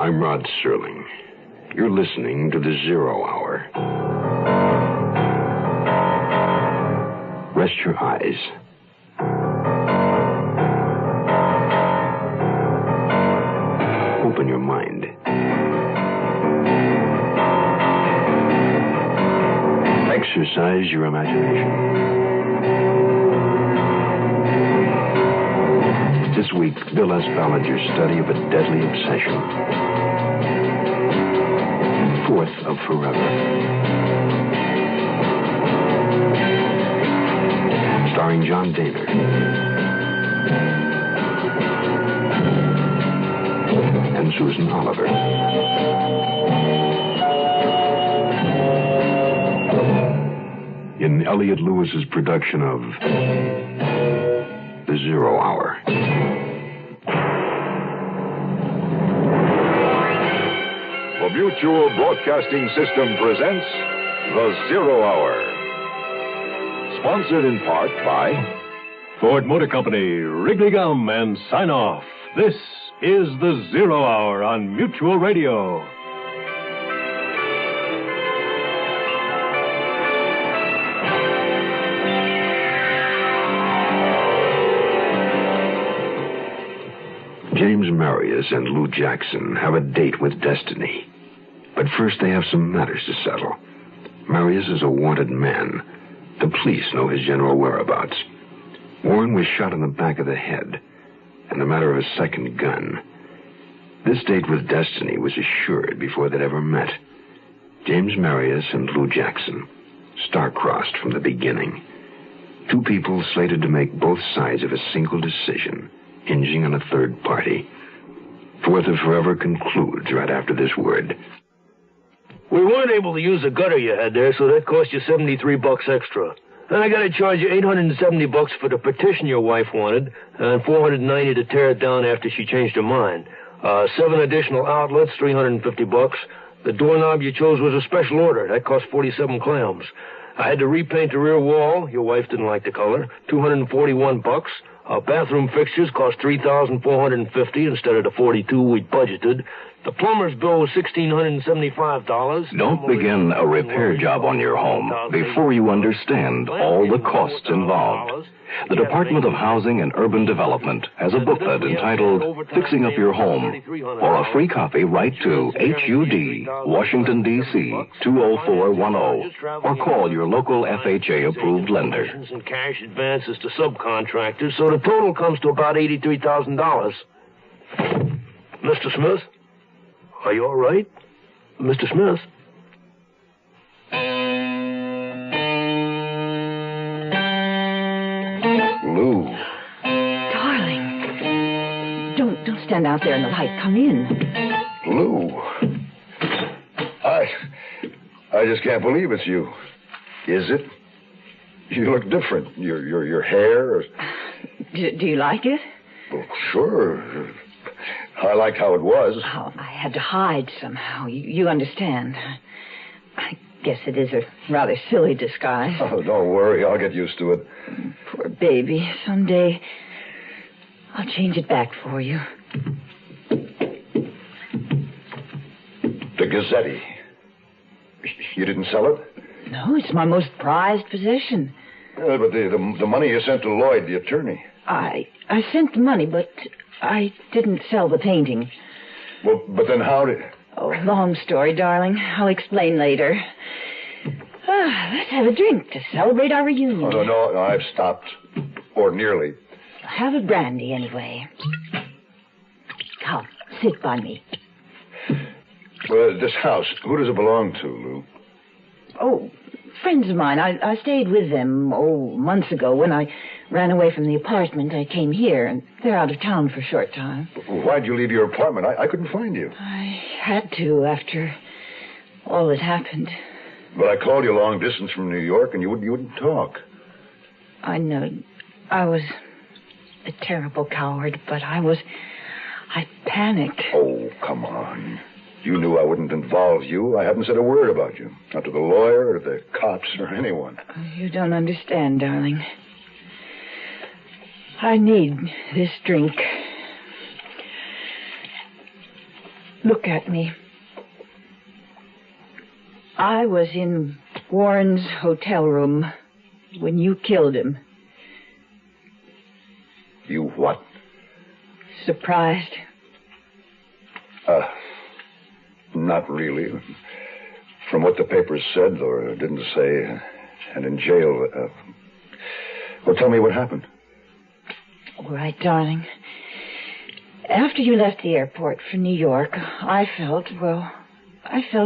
I'm Rod Serling. You're listening to the Zero Hour. Rest your eyes. Open your mind. Exercise your imagination. This week, Bill S. Ballinger's study of a deadly obsession. Fourth of Forever. Starring John Dehner. And Susan Oliver. In Elliot Lewis's production of The Zero Hour. The Mutual Broadcasting System presents The Zero Hour. Sponsored in part by Ford Motor Company, Wrigley Gum, and sign off. This is The Zero Hour on Mutual Radio. James Maharis and Lou Jackson have a date with destiny. But first they have some matters to settle. Maharis is a wanted man. The police know his general whereabouts. Warren was shot in the back of the head, and a matter of a second gun. This date with destiny was assured before they'd ever met. James Maharis and Lou Jackson, star-crossed from the beginning. Two people slated to make both sides of a single decision, hinging on a third party. Fourth of Forever concludes right after this word. We weren't able to use the gutter you had there, so that cost you $73 extra. Then I got to charge you $870 for the partition your wife wanted, and $490 to tear it down after she changed her mind. 7 additional outlets, $350. The doorknob you chose was a special order. That cost 47 clams. I had to repaint the rear wall. Your wife didn't like the color. $241. Bathroom fixtures cost $3,450 instead of the $42 we'd budgeted. The plumber's bill was $1,675. Don't begin a repair job on your home before you understand all the costs involved. The Department of Housing and Urban Development has a booklet entitled Fixing Up Your Home. For a free copy, write to HUD, Washington, D.C., 20410, or call your local FHA-approved lender. And cash advances to subcontractors, so the total comes to about $83,000. Mr. Smith? Are you all right? Mr. Smith? Lou. Darling. Don't stand out there in the light. Come in. Lou. I just can't believe it's you. Is it? You look different. Your hair. Do you like it? Well, sure. I liked how it was. Oh, I had to hide somehow. You understand. I guess it is a rather silly disguise. Oh, don't worry. I'll get used to it. Poor baby. Someday I'll change it back for you. The Gazzetti. You didn't sell it? No, it's my most prized possession. Yeah, but the money you sent to Lloyd, the attorney. I sent the money, but I didn't sell the painting. Well, but then how did... Oh, long story, darling. I'll explain later. Let's have a drink to celebrate our reunion. Oh, no, I've stopped. Or nearly. Have a brandy, anyway. Come, sit by me. Well, this house, who does it belong to, Lou? Oh, friends of mine. I stayed with them, months ago. When I ran away from the apartment, I came here, and they're out of town for a short time. Why'd you leave your apartment? I couldn't find you. I had to after all that happened. But I called you long distance from New York, and you wouldn't talk. I know. I was a terrible coward, but I panicked. Oh, come on. You knew I wouldn't involve you. I haven't said a word about you. Not to the lawyer or the cops or anyone. You don't understand, darling. I need this drink. Look at me. I was in Warren's hotel room when you killed him. You what? Surprised? Not really. From what the papers said or didn't say, and in jail. Well, tell me what happened. All right, darling. After you left the airport for New York, I felt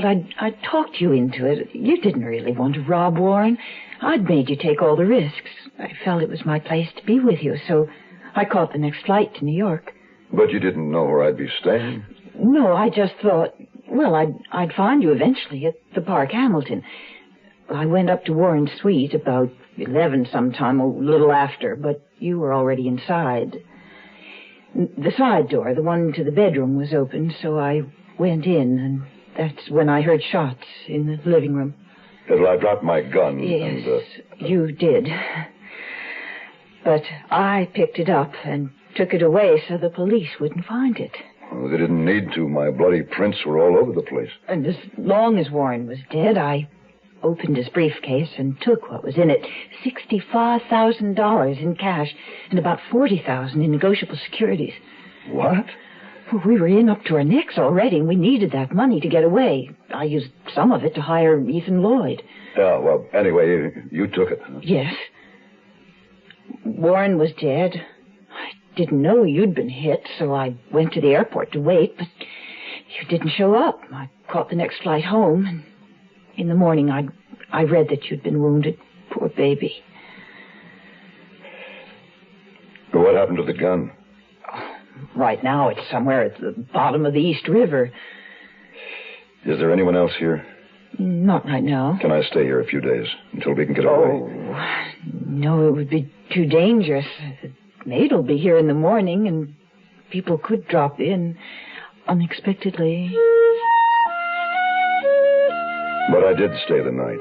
I'd talked you into it. You didn't really want to rob Warren. I'd made you take all the risks. I felt it was my place to be with you, so I caught the next flight to New York. But you didn't know where I'd be staying? No, I just thought, well, I'd find you eventually at the Park Hamilton. I went up to Warren's suite about 11 sometime, a little after, but you were already inside. The side door, the one to the bedroom, was open, so I went in, and that's when I heard shots in the living room. Well, I dropped my gun. Yes, you did. But I picked it up and took it away so the police wouldn't find it. Well, they didn't need to. My bloody prints were all over the place. And as long as Warren was dead, I opened his briefcase and took what was in it. $65,000 in cash and about $40,000 in negotiable securities. What? Well, we were in up to our necks already, and we needed that money to get away. I used some of it to hire Ethan Lloyd. Yeah, well, anyway, you took it. Huh? Yes. Warren was dead. I didn't know you'd been hit, so I went to the airport to wait, but you didn't show up. I caught the next flight home, and in the morning I read that you'd been wounded. Poor baby. But what happened to the gun? Right now it's somewhere at the bottom of the East River. Is there anyone else here? Not right now. Can I stay here a few days until we can get away? Oh, no, it would be too dangerous. The maid will be here in the morning, and people could drop in unexpectedly. But I did stay the night.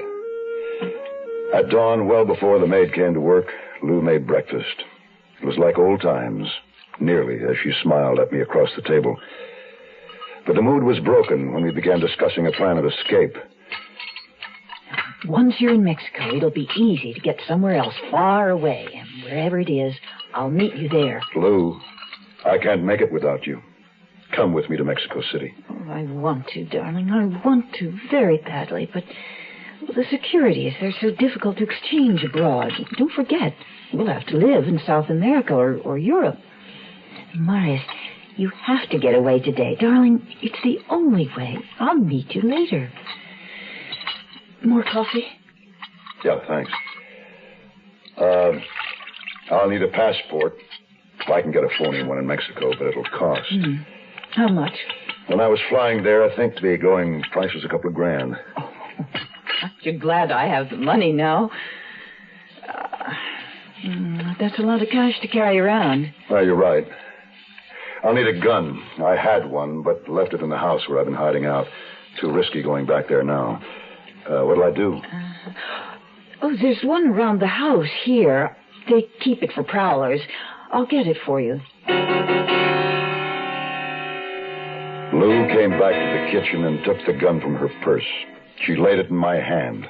At dawn, well before the maid came to work, Lou made breakfast. It was like old times, nearly, as she smiled at me across the table. But the mood was broken when we began discussing a plan of escape. Once you're in Mexico, it'll be easy to get somewhere else, far away. And wherever it is, I'll meet you there. Lou, I can't make it without you. Come with me to Mexico City. Oh, I want to, darling. I want to very badly, but the securities, they're so difficult to exchange abroad. Don't forget, we'll have to live in South America or Europe. Maharis, you have to get away today. Darling, it's the only way. I'll meet you later. More coffee? Yeah, thanks. I'll need a passport. I can get a phony one in Mexico, but it'll cost. How much? When I was flying there, I think the going price was a couple of grand. Oh, you're glad I have the money now. That's a lot of cash to carry around. Well, you're right. I'll need a gun. I had one, but left it in the house where I've been hiding out. Too risky going back there now. What'll I do? There's one around the house here. They keep it for prowlers. I'll get it for you. Lou came back to the kitchen and took the gun from her purse. She laid it in my hand.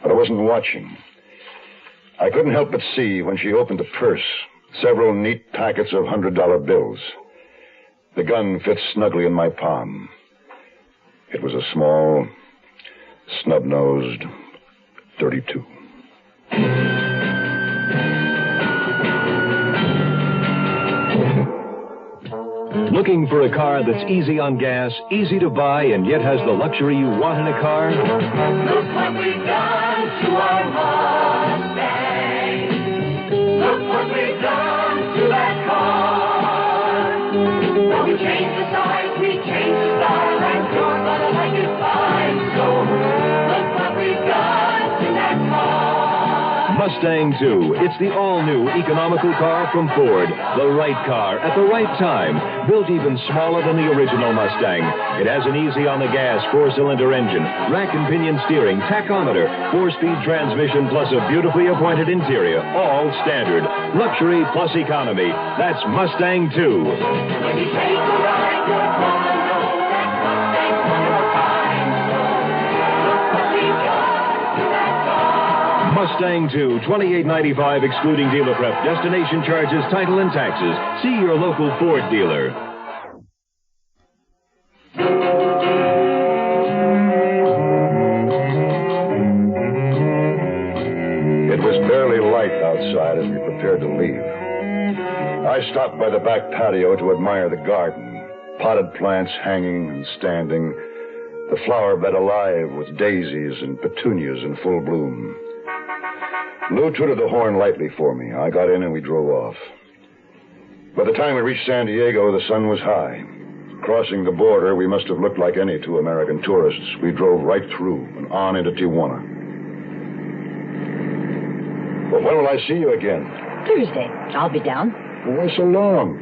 But I wasn't watching. I couldn't help but see, when she opened the purse, several neat packets of $100 bills. The gun fit snugly in my palm. It was a small, snub-nosed .32. Looking for a car that's easy on gas, easy to buy, and yet has the luxury you want in a car? Look what we've done to our Mustang. Look what we've done to that car. Well, we changed the size, we changed the style, and you're gonna like it fine. So look what we've done to that car. Mustang 2. It's the all-new economical car from Ford. The right car at the right time. Built even smaller than the original Mustang. It has an easy-on-the-gas 4-cylinder engine, rack and pinion steering, tachometer, 4-speed transmission, plus a beautifully appointed interior. All standard. Luxury plus economy. That's Mustang 2. When you take a ride, you're gonna know that Mustang 2, $28.95 excluding dealer prep, destination charges, title, and taxes. See your local Ford dealer. It was barely light outside as we prepared to leave. I stopped by the back patio to admire the garden. Potted plants hanging and standing. The flower bed alive with daisies and petunias in full bloom. Lou tooted the horn lightly for me. I got in and we drove off. By the time we reached San Diego, the sun was high. Crossing the border, we must have looked like any two American tourists. We drove right through and on into Tijuana. Well, when will I see you again? Thursday. I'll be down. Why so long?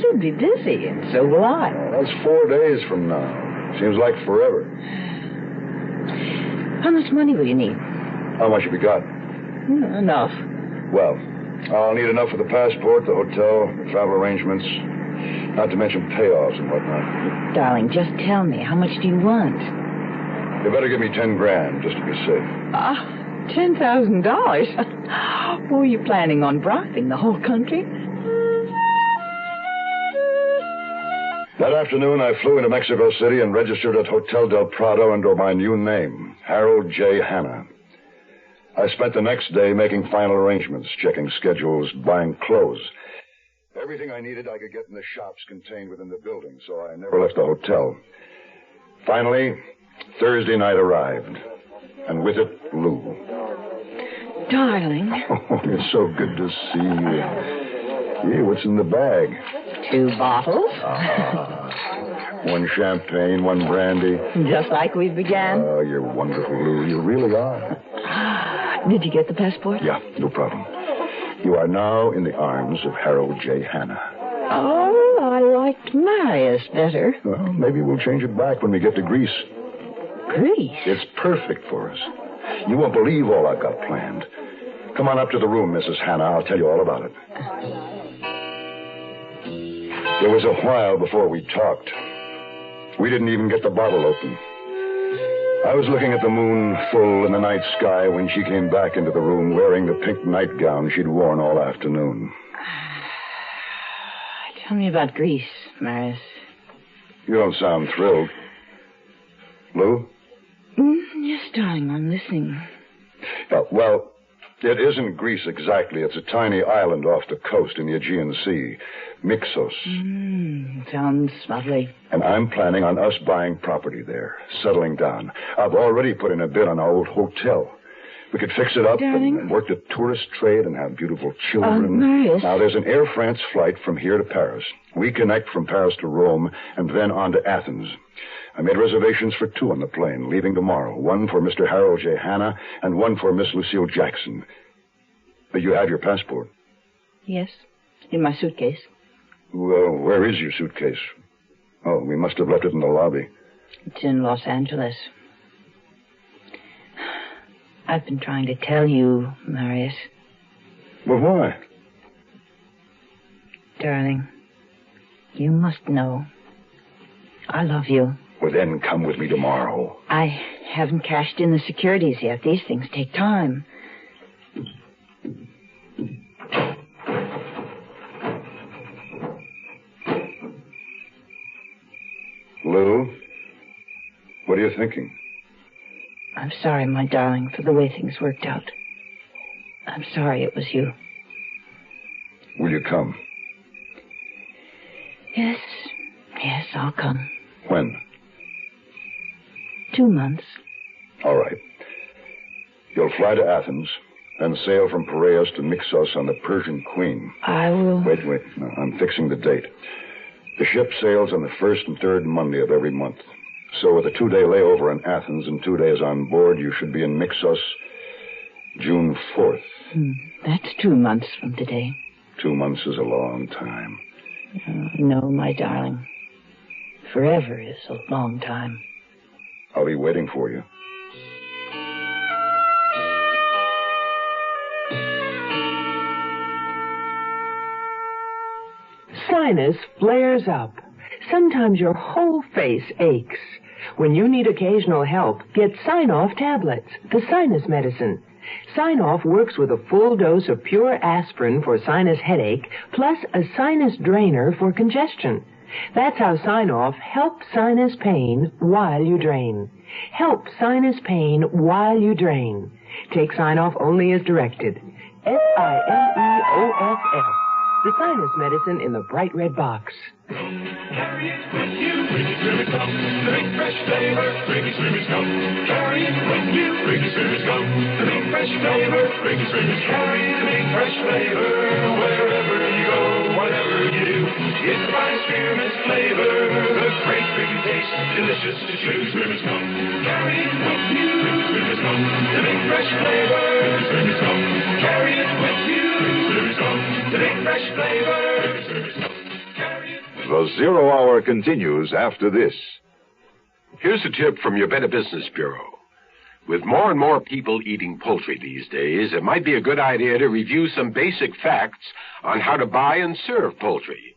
You'll be busy, and so will I. Well, that's 4 days from now. Seems like forever. How much money will you need? How much have you got? Enough. Well, I'll need enough for the passport, the hotel, the travel arrangements, not to mention payoffs and whatnot. Darling, just tell me, how much do you want? You better give me 10 grand, just to be safe. $10,000? Were you planning on bribing the whole country? That afternoon, I flew into Mexico City and registered at Hotel Del Prado under my new name, Harold J. Hanna. I spent the next day making final arrangements, checking schedules, buying clothes. Everything I needed I could get in the shops contained within the building, so I never left the hotel. Finally, Thursday night arrived, and with it, Lou. Darling. Oh, it's so good to see you. Hey, what's in the bag? 2 bottles. One champagne, one brandy. Just like we began. Oh, you're wonderful, Lou. You really are. Did you get the passport? Yeah, no problem. You are now in the arms of Harold J. Hanna. Oh, I liked Maharis better. Well, maybe we'll change it back when we get to Greece. Greece? It's perfect for us. You won't believe all I've got planned. Come on up to the room, Mrs. Hanna. I'll tell you all about it. There was a while before we talked. We didn't even get the bottle open. I was looking at the moon full in the night sky when she came back into the room wearing the pink nightgown she'd worn all afternoon. Tell me about Greece, Maharis. You don't sound thrilled. Lou? Yes, darling, I'm listening. Well, it isn't Greece exactly. It's a tiny island off the coast in the Aegean Sea. Mixos. Sounds lovely. And I'm planning on us buying property there, settling down. I've already put in a bid on our old hotel. We could fix it up and work the tourist trade and have beautiful children. Maharis. Now, there's an Air France flight from here to Paris. We connect from Paris to Rome and then on to Athens. I made reservations for 2 on the plane, leaving tomorrow. One for Mr. Harold J. Hanna and one for Miss Lucille Jackson. You have your passport? Yes, in my suitcase. Well, where is your suitcase? Oh, we must have left it in the lobby. It's in Los Angeles. I've been trying to tell you, Maharis. Well, why? Darling, you must know. I love you. Well, then come with me tomorrow. I haven't cashed in the securities yet. These things take time. Lou, what are you thinking? I'm sorry, my darling, for the way things worked out. I'm sorry it was you. Will you come? Yes, I'll come. When? 2 months. All right. You'll fly to Athens, then sail from Piraeus to Mixos on the Persian Queen. I will... Wait. No, I'm fixing the date. The ship sails on the 1st and 3rd Monday of every month. So with a 2-day layover in Athens and 2 days on board, you should be in Mixos June 4th. That's 2 months from today. 2 months is a long time. No, my darling. Forever is a long time. I'll be waiting for you. Sinus flares up. Sometimes your whole face aches. When you need occasional help, get Sign-Off tablets, the sinus medicine. Sign-Off works with a full dose of pure aspirin for sinus headache, plus a sinus drainer for congestion. That's how Sign-Off helps sinus pain while you drain. Help sinus pain while you drain. Take Sign-Off only as directed. Sineoff. The sinus medicine in the bright red box. Carry it with you, bring it, Swimmers, come. The big fresh flavor, bring it, Swimmers, come. Carry it with you, bring it, Swimmers, come. The big fresh flavor, bring it, Swimmers, carry the big fresh flavor wherever you go, whatever you do. It's my spearmint's flavor, the great big taste, delicious to choose. Swimmers, come. Carry it with you, bring it, Swimmers, come. The big fresh flavor, Swimmers, come. Carry it with you, bring it, Swimmers, come. The big fresh flavor, Swimmers, come. The Zero Hour continues after this. Here's a tip from your Better Business Bureau. With more and more people eating poultry these days, it might be a good idea to review some basic facts on how to buy and serve poultry.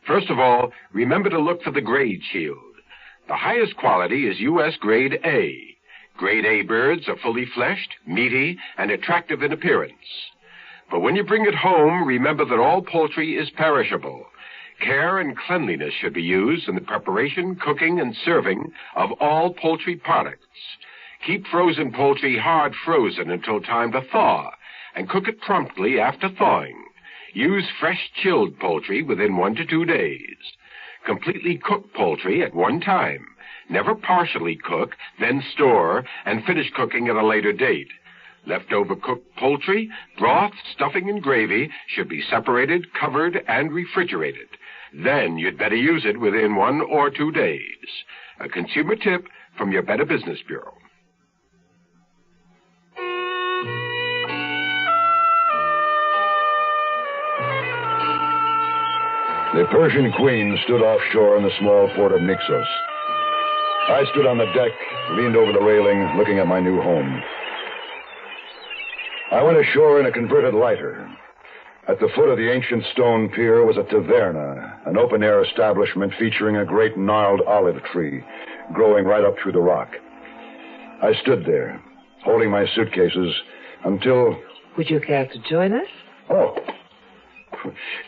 First of all, remember to look for the grade shield. The highest quality is U.S. Grade A. Grade A birds are fully fleshed, meaty, and attractive in appearance. But when you bring it home, remember that all poultry is perishable. Care and cleanliness should be used in the preparation, cooking, and serving of all poultry products. Keep frozen poultry hard frozen until time to thaw, and cook it promptly after thawing. Use fresh chilled poultry within 1 to 2 days. Completely cook poultry at one time. Never partially cook, then store, and finish cooking at a later date. Leftover cooked poultry, broth, stuffing, and gravy should be separated, covered, and refrigerated. Then you'd better use it within 1 or 2 days. A consumer tip from your Better Business Bureau. The Persian Queen stood offshore in the small port of Nixos. I stood on the deck, leaned over the railing, looking at my new home. I went ashore in a converted lighter. At the foot of the ancient stone pier was a taverna, an open-air establishment featuring a great gnarled olive tree growing right up through the rock. I stood there, holding my suitcases, until... Would you care to join us? Oh,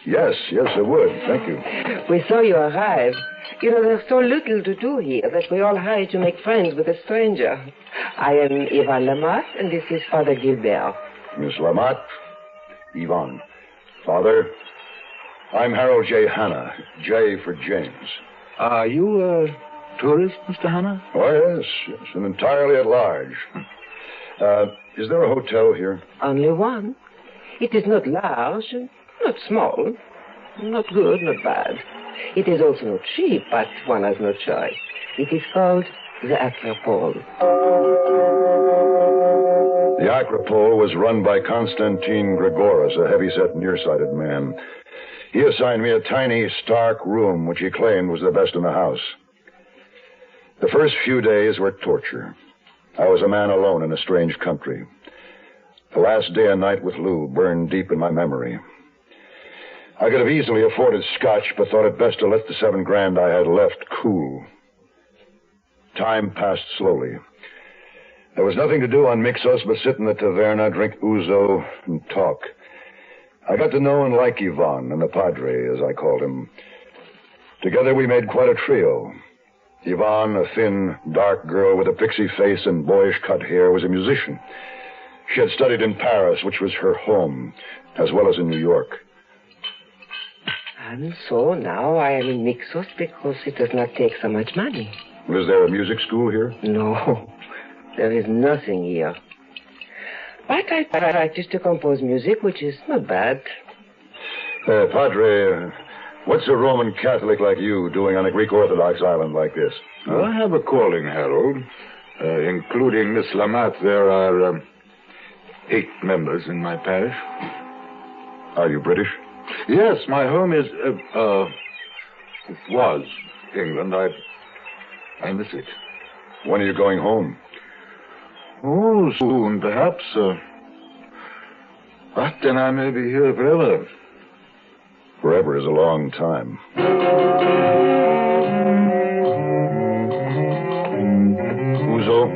yes, I would. Thank you. We saw you arrive. You know, there's so little to do here that we all hurry to make friends with a stranger. I am Yvonne Lamott, and this is Father Gilbert. Miss Lamott, Yvonne. Father, I'm Harold J. Hanna, J for James. Are you a tourist, Mr. Hanna? Oh, yes, and entirely at large. Is there a hotel here? Only one. It is not large, not small, not good, not bad. It is also not cheap, but one has no choice. It is called the Acropole. The Acropole was run by Constantine Gregoras, a heavy-set, nearsighted man. He assigned me a tiny, stark room, which he claimed was the best in the house. The first few days were torture. I was a man alone in a strange country. The last day and night with Lou burned deep in my memory. I could have easily afforded scotch, but thought it best to let the $7,000 I had left cool. Time passed slowly. There was nothing to do on Mixos but sit in the taverna, drink ouzo, and talk. I got to know and like Yvonne, and the Padre, as I called him. Together we made quite a trio. Yvonne, a thin, dark girl with a pixie face and boyish cut hair, was a musician. She had studied in Paris, which was her home, as well as in New York. And so now I am in Mixos because it does not take so much money. Was there a music school here? No. There is nothing here. But I practice to compose music, which is not bad. Padre, what's a Roman Catholic like you doing on a Greek Orthodox island like this? Huh? I have a calling, Harold. Including Miss Lamott, there are 8 members in my parish. Are you British? Yes, my home is, was England. I miss it. When are you going home? Oh, soon, perhaps. But then I may be here forever. Forever is a long time. Ouzo?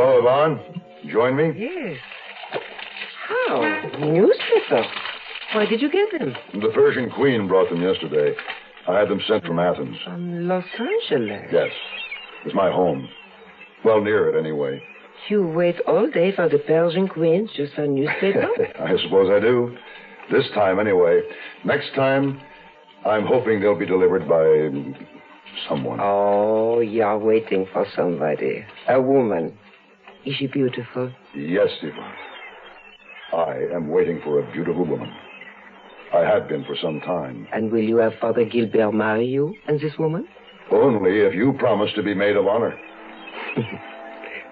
Hello, Yvonne. Join me? Yes. How? Newspaper. Why did you get them? The Persian Queen brought them yesterday. I had them sent from Athens. From Los Angeles? Yes. It's my home. Well, near it, anyway. You wait all day for the Persian Queen just a newspaper? I suppose I do. This time, anyway. Next time, I'm hoping they'll be delivered by someone. Oh, you're waiting for somebody. A woman. Is she beautiful? Yes, Yvonne. I am waiting for a beautiful woman. I have been for some time. And will you have Father Gilbert marry you and this woman? Only if you promise to be maid of honor.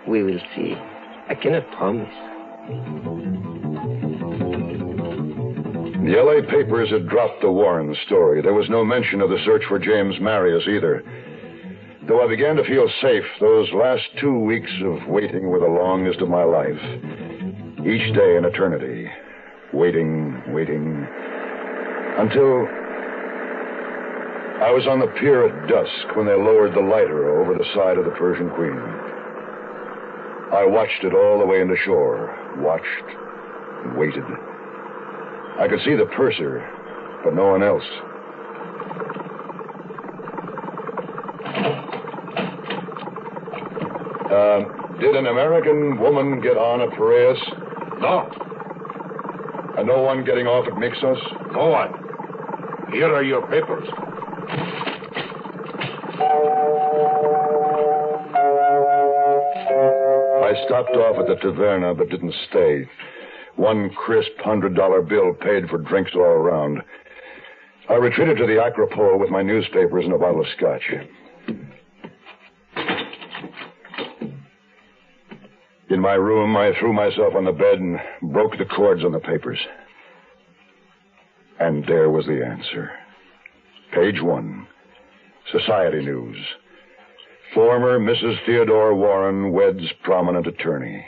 We will see. I cannot promise. The L.A. papers had dropped the Warren story. There was no mention of the search for James Marius either. Though I began to feel safe, those last 2 weeks of waiting were the longest of my life. Each day an eternity. Waiting. Until I was on the pier at dusk when they lowered the lighter over the side of the Persian Queen. I watched it all the way into shore. Watched and waited. I could see the purser, but no one else. Did an American woman get on at Piraeus? No. And no one getting off at Mixos? No one. Here are your papers. I stopped off at the taverna, but didn't stay. One crisp $100 bill paid for drinks all around. I retreated to the Acropole with my newspapers and a bottle of scotch. In my room, I threw myself on the bed and broke the cords on the papers. And there was the answer. Page 1. Society News. Former Mrs. Theodore Warren weds prominent attorney.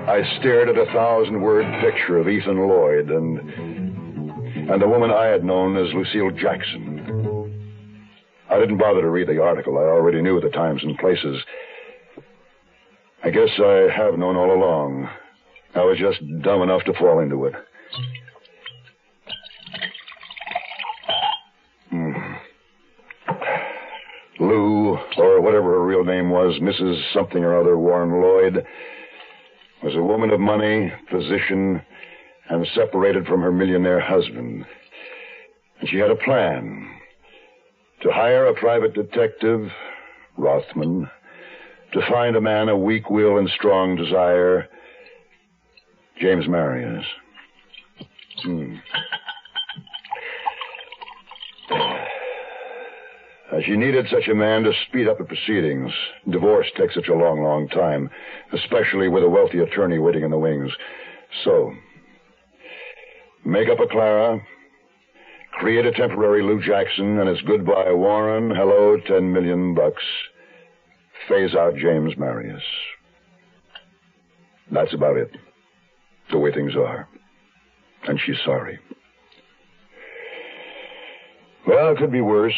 I stared at a 1,000-word picture of Ethan Lloyd and the woman I had known as Lucille Jackson. I didn't bother to read the article. I already knew the times and places. I guess I have known all along. I was just dumb enough to fall into it. Lou, or whatever her real name was, Mrs. something or other Warren Lloyd, was a woman of money, position, and separated from her millionaire husband. And she had a plan. To hire a private detective, Rothman, to find a man of weak will and strong desire, James Marius. She needed such a man to speed up the proceedings. Divorce takes such a long, long time, especially with a wealthy attorney waiting in the wings. So, make up a Clara, create a temporary Lou Jackson, and it's goodbye Warren, hello, $10 million. Phase out James Marius. That's about it. The way things are. And she's sorry. Well, it could be worse.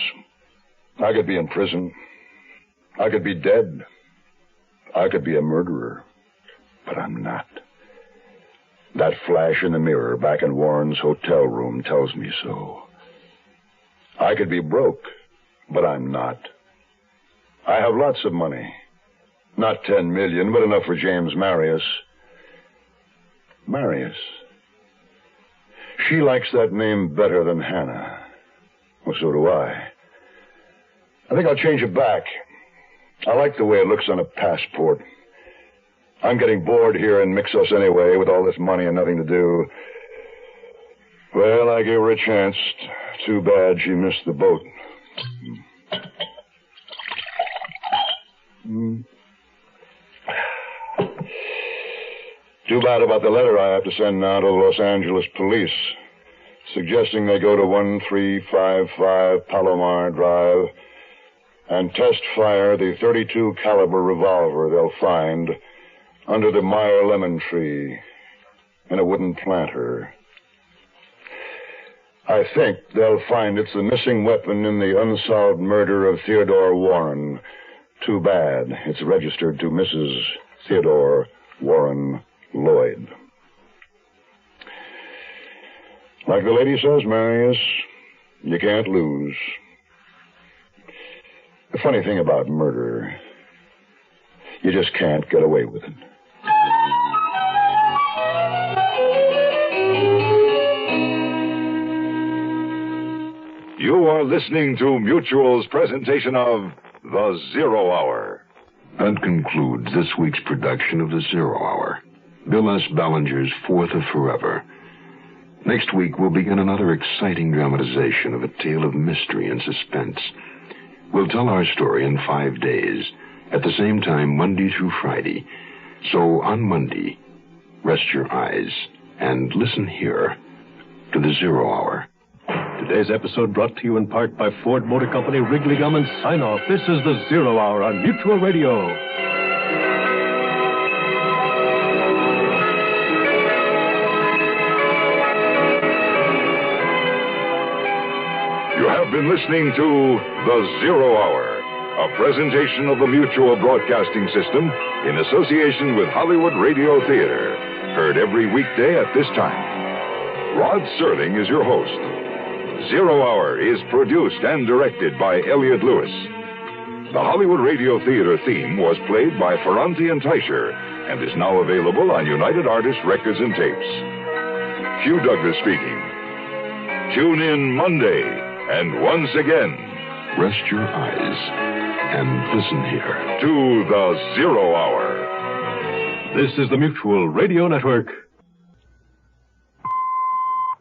I could be in prison. I could be dead. I could be a murderer. But I'm not. That flash in the mirror back in Warren's hotel room tells me so. I could be broke, but I'm not. I have lots of money. Not 10 million, but enough for James Marius. Marius. She likes that name better than Hannah. Well, so do I. I think I'll change it back. I like the way it looks on a passport. I'm getting bored here in Mixos anyway, with all this money and nothing to do. Well, I gave her a chance. Too bad she missed the boat. Too bad about the letter I have to send now to the Los Angeles police, suggesting they go to 1355 Palomar Drive and test fire the .32 caliber revolver they'll find under the Meyer lemon tree in a wooden planter. I think they'll find it's the missing weapon in the unsolved murder of Theodore Warren, Too bad. It's registered to Mrs. Theodore Warren Lloyd. Like the lady says, Marius, you can't lose. The funny thing about murder, you just can't get away with it. You are listening to Mutual's presentation of The Zero Hour. That concludes this week's production of The Zero Hour, Bill S. Ballinger's Fourth of Forever. Next week, we'll begin another exciting dramatization of a tale of mystery and suspense. We'll tell our story in 5 days, at the same time, Monday through Friday. So on Monday, rest your eyes and listen here to The Zero Hour. Today's episode brought to you in part by Ford Motor Company, Wrigley Gum, and Sign-Off. This is The Zero Hour on Mutual Radio. You have been listening to The Zero Hour, a presentation of the Mutual Broadcasting System in association with Hollywood Radio Theater. Heard every weekday at this time. Rod Serling is your host. Zero Hour is produced and directed by Elliott Lewis. The Hollywood Radio Theater theme was played by Ferranti and Teicher and is now available on United Artists Records and Tapes. Hugh Douglas speaking. Tune in Monday, and once again, rest your eyes and listen here to The Zero Hour. This is the Mutual Radio Network.